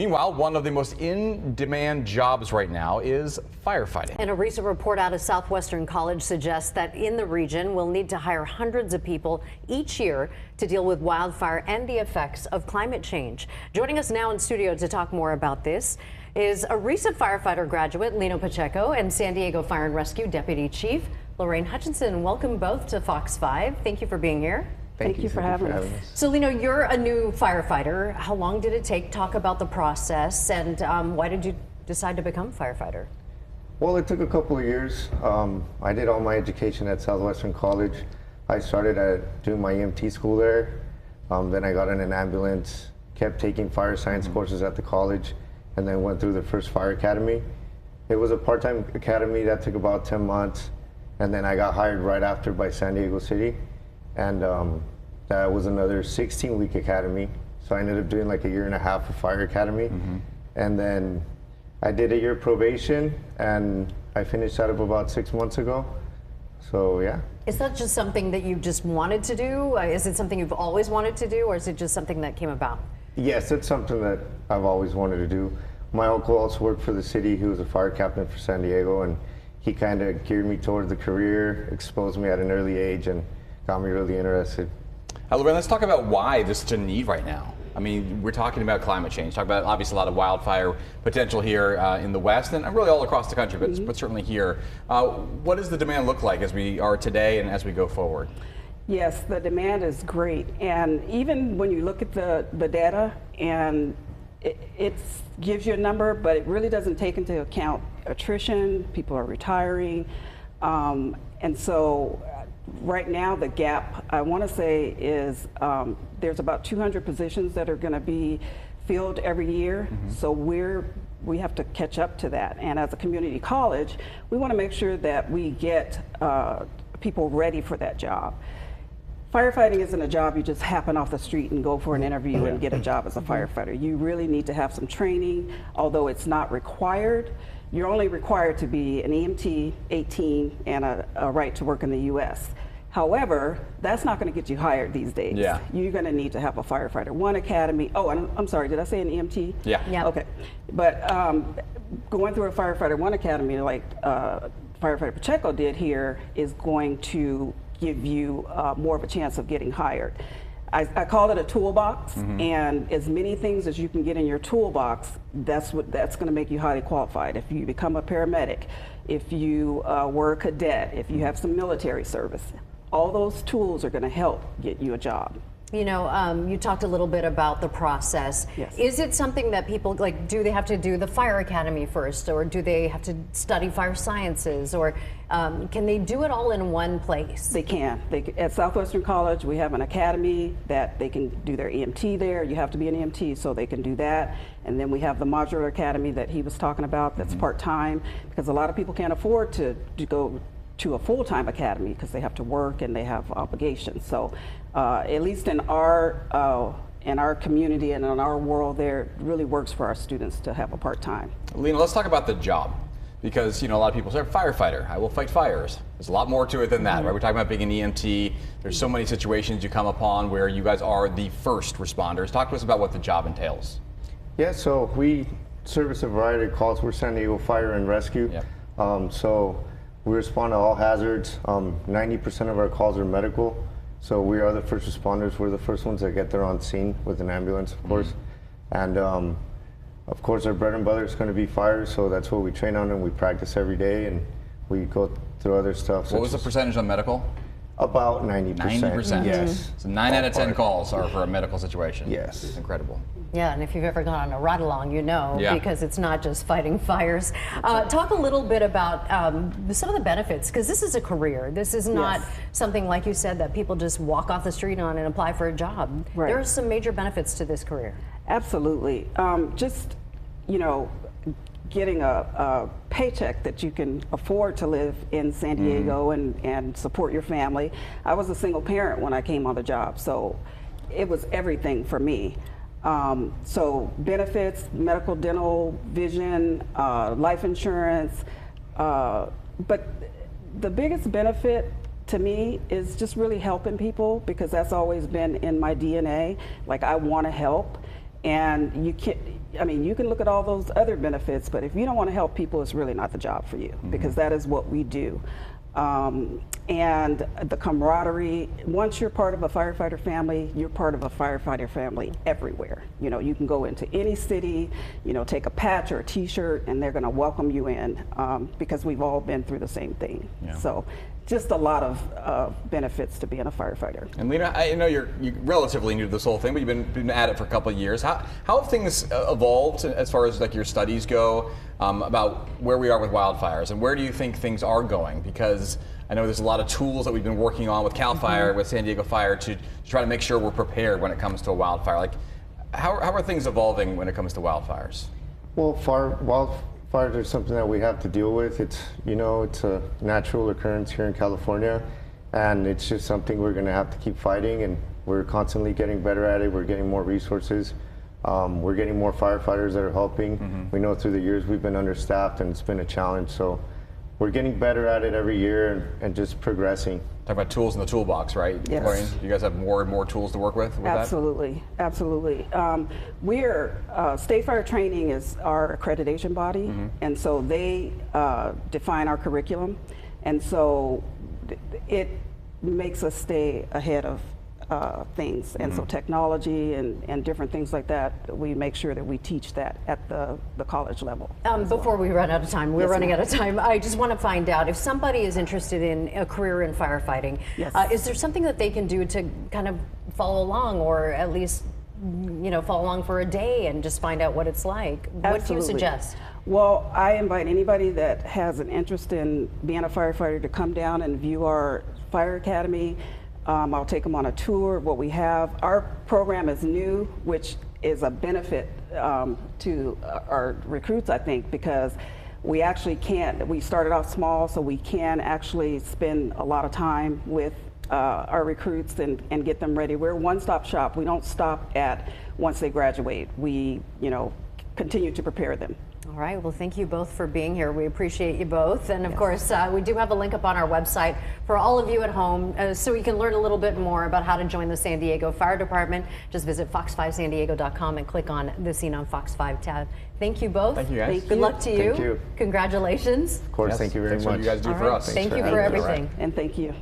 Meanwhile, one of the most in-demand jobs right now is firefighting. And a recent report out of Southwestern College suggests that in the region we'll need to hire hundreds of people each year to deal with wildfire and the effects of climate change. Joining us now in studio to talk more about this is a recent firefighter graduate, Lino Pacheco, and San Diego Fire and Rescue Deputy Chief Lorraine Hutchinson. Welcome both to Fox 5. Thank you for being here. Thank you for having us. So, Lino, you're a new firefighter. How long did it take? Talk about the process, and why did you decide to become a firefighter? Well, it took a couple of years. I did all my education at Southwestern College. I started doing my EMT school there. Then I got in an ambulance, kept taking fire science courses at the college, and then went through the first fire academy. It was a part-time academy that took about 10 months, and then I got hired right after by San Diego City. And that was another 16-week academy. So I ended up doing like a year and a half of fire academy. And then I did a year probation, and I finished that up about 6 months ago. So yeah. Is that just something that you just wanted to do? Is it something you've always wanted to do, or is it just something that came about? Yes, it's something that I've always wanted to do. My uncle also worked for the city. He was a fire captain for San Diego, and he kind of geared me towards the career, exposed me at an early age, and got me really interested. Lorraine, let's talk about why there's such a need right now. I mean, we're talking about climate change, talk about obviously a lot of wildfire potential here in the West and really all across the country, but certainly here. What does the demand look like as we are today and as we go forward? Yes, the demand is great. And even when you look at the data, and it gives you a number, but it really doesn't take into account attrition, people are retiring. And so right now the gap, I want to say, is there's about 200 positions that are going to be filled every year. So we have to catch up to that. And as a community college, we want to make sure that we get people ready for that job. Firefighting isn't a job you just happen off the street and go for an interview and get a job as a firefighter. You really need to have some training, although it's not required. You're only required to be an EMT, 18, and a right to work in the U.S. However, that's not going to get you hired these days. Yeah. You're going to need to have a Firefighter 1 Academy. Oh, and I'm sorry, did I say an EMT? Yeah. Okay. But going through a Firefighter 1 Academy like Firefighter Pacheco did here is going to give you more of a chance of getting hired. I call it a toolbox, and as many things as you can get in your toolbox, that's going to make you highly qualified. If you become a paramedic, if you were a cadet, if you have some military service, all those tools are going to help get you a job. You know, you talked a little bit about the process. Yes. Is it something that people, like, do they have to do the fire academy first, or do they have to study fire sciences, or can they do it all in one place? They can. At Southwestern College, we have an academy that they can do their EMT there. You have to be an EMT, so they can do that. And then we have the modular academy that he was talking about that's part-time, because a lot of people can't afford to go to a full-time academy because they have to work and they have obligations. So at least in our community and in our world there, it really works for our students to have a part-time. Lino, let's talk about the job, because, you know, a lot of people say, firefighter, I will fight fires. There's a lot more to it than that, right? We're talking about being an EMT. There's so many situations you come upon where you guys are the first responders. Talk to us about what the job entails. Yeah, so we service a variety of calls. We're San Diego Fire and Rescue. Yep. So we respond to all hazards. 90% of our calls are medical. So we are the first responders. We're the first ones that get there on scene with an ambulance, of course. And of course, our bread and butter is going to be fires. So that's what we train on, and we practice every day, and we go through other stuff. What was the percentage on medical? About 90%. 90%. Yes. So 9 out of 10 calls are for a medical situation. Yes. It's incredible. Yeah, and if you've ever gone on a ride along, you know, because it's not just fighting fires. Talk a little bit about some of the benefits, because this is a career. This is not something, like you said, that people just walk off the street on and apply for a job. Right. There are some major benefits to this career. Absolutely. Just, you know, getting a paycheck that you can afford to live in San Diego and support your family. I was a single parent when I came on the job, so it was everything for me. So benefits, medical, dental, vision, life insurance, but the biggest benefit to me is just really helping people, because that's always been in my DNA. Like, I want to help, and I mean, you can look at all those other benefits, but if you don't want to help people, it's really not the job for you, because that is what we do. And the camaraderie, once you're part of a firefighter family, you're part of a firefighter family everywhere. You know, you can go into any city, you know, take a patch or a t-shirt, and they're going to welcome you in, because we've all been through the same thing. Yeah. So just a lot of benefits to being a firefighter. And Lena, I know you're relatively new to this whole thing, but you've been at it for a couple of years. How have things evolved as far as like your studies go about where we are with wildfires, and where do you think things are going? Because I know there's a lot of tools that we've been working on with CAL FIRE, with San Diego Fire, to try to make sure we're prepared when it comes to a wildfire. Like, how are things evolving when it comes to wildfires? Well, wildfires are something that we have to deal with. It's, you know, it's a natural occurrence here in California, and it's just something we're going to have to keep fighting, and we're constantly getting better at it. We're getting more resources. We're getting more firefighters that are helping. We know through the years we've been understaffed, and it's been a challenge. So we're getting better at it every year and just progressing. Talk about tools in the toolbox, right? Yes. Maureen, you guys have more and more tools to work with Absolutely, absolutely. State Fire Training is our accreditation body, and so they define our curriculum, and so it makes us stay ahead of things, and so technology and different things like that, we make sure that we teach that at the college level. Before we run out of time, we're running out of time. I just want to find out if somebody is interested in a career in firefighting. Yes. Is there something that they can do to kind of follow along, or at least, you know, follow along for a day and just find out what it's like? What do you suggest? Well, I invite anybody that has an interest in being a firefighter to come down and view our fire academy. I'll take them on a tour of what we have. Our program is new, which is a benefit to our recruits, I think, because we actually we started off small, so we can actually spend a lot of time with our recruits and get them ready. We're a one-stop shop. We don't stop at once they graduate. We, you know, continue to prepare them. All right, well, thank you both for being here. We appreciate you both. And of course, we do have a link up on our website for all of you at home, so you can learn a little bit more about how to join the San Diego Fire Department. Just visit fox5sandiego.com and click on the Scene on Fox 5 tab. Thank you both. Thank you, guys. Good luck to you. Thank you. Congratulations. Of course, thank you very Thanks much. for what you guys do All for right, us. thank you for for having me. everything. And thank you.